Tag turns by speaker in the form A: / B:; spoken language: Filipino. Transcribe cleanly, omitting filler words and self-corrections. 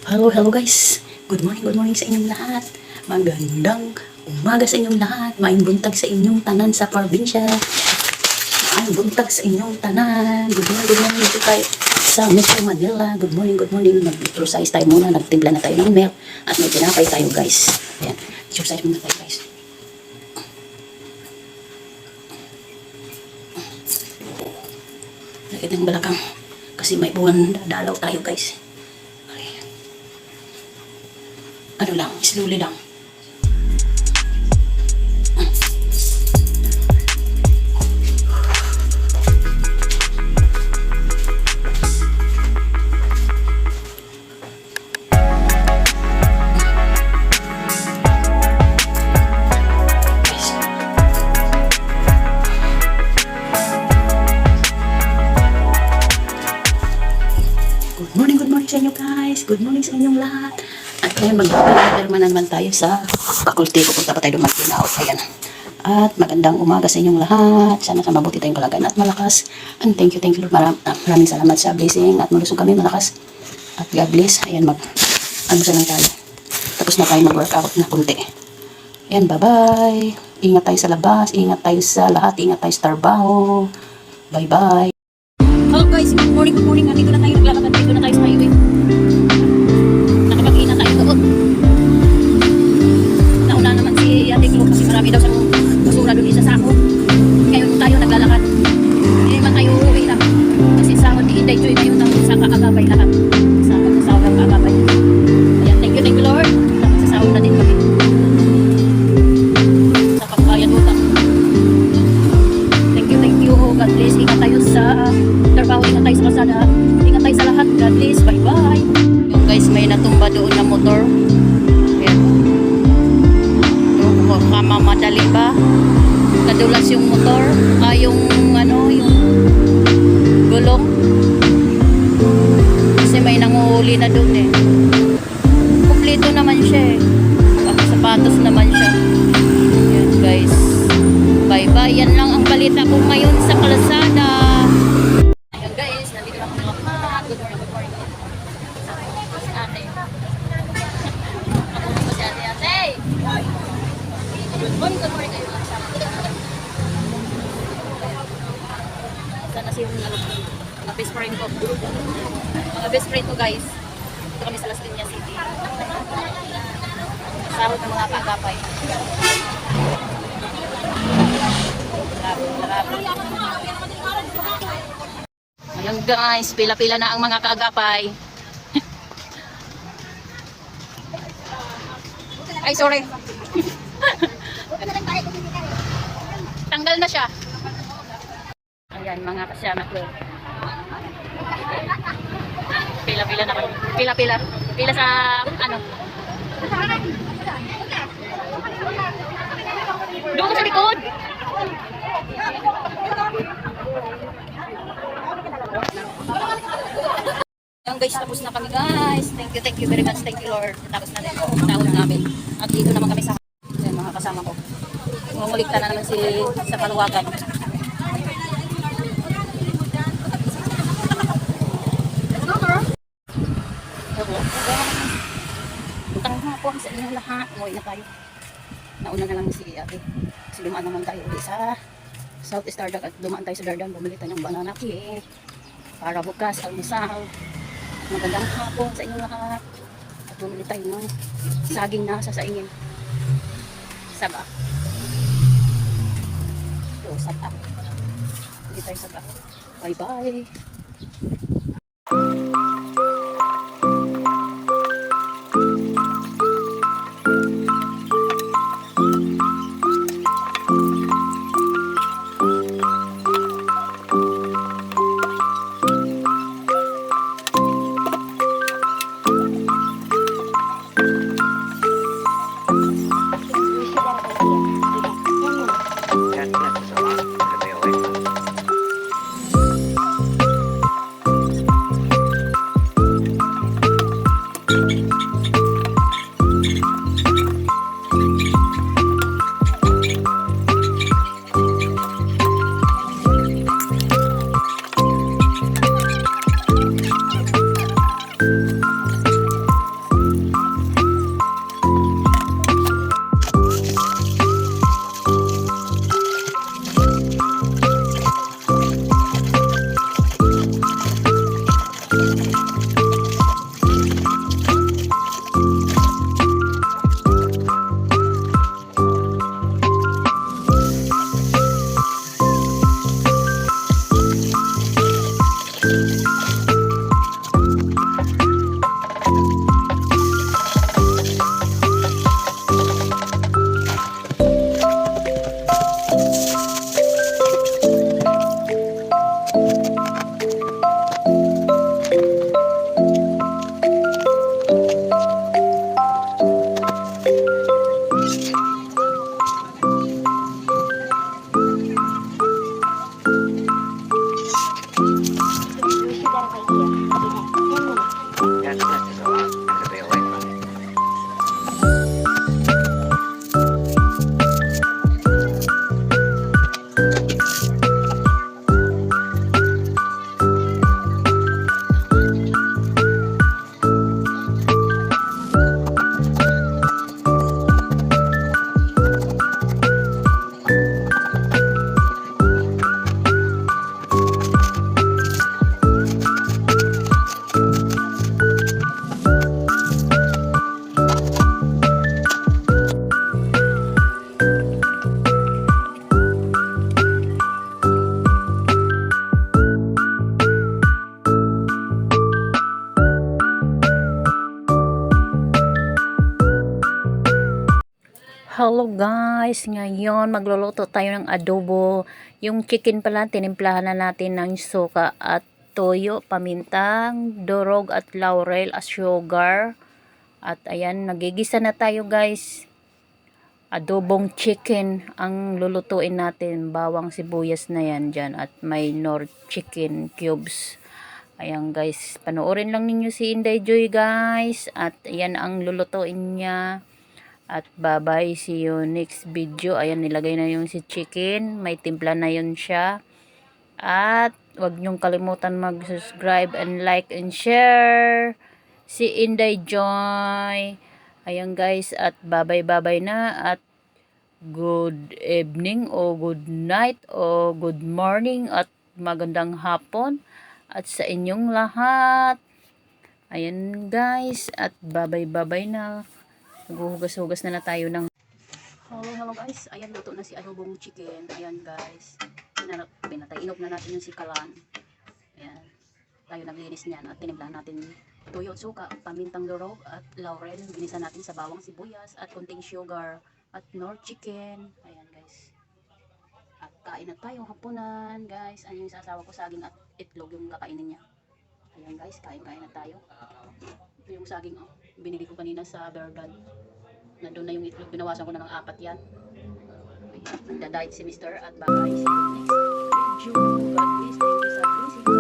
A: Hello guys. Good morning sa inyong lahat. Magandang umaga sa inyong lahat. Maayong buntag sa inyong tanan sa probinsya. Maayong buntag sa inyong tanan. Good morning dito tayo sa Metro Manila. Good morning. Mag-exercise tayo muna. Nagtimpla na tayo ng milk. At may tinapay tayo guys. Ayan. Exercise muna tayo guys. Lagyan ng balakang. Kasi may buwan dadalaw tayo guys. Ano lang, slowly lang. Good morning sa inyo guys. Good morning sa inyong lahat. At ngayon mag-perma naman tayo sa faculty. Pupunta pa tayo doon mag-out. Ayan. At magandang umaga sa inyong lahat. Sana sa mabuti tayong kalagayan at malakas. And thank you Lord. Maraming salamat sa blessing at malusog kami malakas. At God bless. Ayan, mag-almusal lang tayo. Tapos na tayo mag-workout na kunti. Ayan, bye-bye. Ingat tayo sa labas. Ingat tayo sa lahat. Ingat tayo sa trabaho. Bye-bye.
B: Hello guys, good morning. Nandito na tayo, naglalakad dito na tayo sa highway. Nakapag-ina tayo doon. Nauna naman si Ate Glo kasi marami daw siyang basura doon isa sako. Ngayon tayo naglalakad. Hindi man tayo uuwi lang. Kasi sahod ni Inday Joy ngayon ang sa kaagabay lahat. Sa sahod ng kaagabay. Ayan, thank you Lord. Sa sahod na din kami. Sa pagbayad utang. Thank you. God bless. Ingat tayo sa trabaho, ingat tayo sa kalsada, ingat tayo sa lahat. God bless. Bye-bye. Yung guys, may natumba doon na motor. Ayan. Yung kamamadali ba? Nadulas yung motor. Yung gulong. Kasi may nanguhuli na doon eh. Kumpleto naman siya eh. Sapatos naman siya. Ayan guys. Bye-bye. Yan lang ang balita ko ngayon sa kalsada. Ayan guys, nandito lang ako mga good morning. Si ate. Ako po si ate. Good morning kayo. Sana si yung mga best friend ko. Mga best friend ko guys. Dito kami sa Las Piñas City. Sahod ng mga kaagapay. Ayan guys, pila-pila na ang mga kaagapay. Ay, sorry. Tanggal na siya. Ayan, mga kasama ko. Pila-pila na. Pila sa, doon sa likod. Ayan guys, tapos na kami guys. Thank you very much. Thank you Lord. Tapos na rin ang tawag namin. At dito naman kami sa ayan, mga kasama ko. Umulikta na naman sa paluwagan. Utang hapon sa inyong lahat. Umuwi na tayo. Nauna na lang si ate. Kasi dumaan naman tayo ulit sa South Starduck at dumaan tayo sa Dardan. Bumili tayo ng banana cake para bukas almusal. Magandang hapon sa inyong lahat. At bumili tayo ng saging na sasaingin. Saba. So, saba. Bumili tayo saba. Bye-bye. Hello guys, ngayon magluluto tayo ng adobo. Yung chicken pala, tinimplahan na natin ng suka at toyo, pamintang, durog at laurel as sugar. At ayan, nagigisa na tayo guys. Adobong chicken ang lulutuin natin. Bawang sibuyas na yan dyan at may nor chicken cubes. Ayan guys, panoorin lang ninyo si Inday Joy guys. At ayan ang lulutuin niya. At bye-bye, see you next video. Ayan, nilagay na yung si chicken. May timpla na yun siya. At wag nyong kalimutan mag-subscribe and like and share. Si Inday Joy. Ayan guys, at bye-bye na. At good evening o good night o good morning at magandang hapon. At sa inyong lahat. Ayan guys, at bye-bye na. Naghuhugas-hugas na tayo ng... Hello guys, ayan luto na si adobong chicken. Ayan guys, inop na natin yung sikalan. Ayan, tayo naglinis niyan at tinimplahan natin tuyo, suka, pamintang durog at laurel. Ginisa natin sa bawang sibuyas at konting sugar at nor chicken. Ayan guys, at kain na tayo hapunan guys. Ano yung sasawa ko, saging at itlog yung kakainin niya. Ayan guys, kain na tayo. Ito yung saging, binili ko kanina sa Berdan. Nandun na yung itlog, binawasan ko na ng 4 yan. Ayan, nagda-diet si Mr. at bye-bye. See you next video. God bless, thank you sa blessing.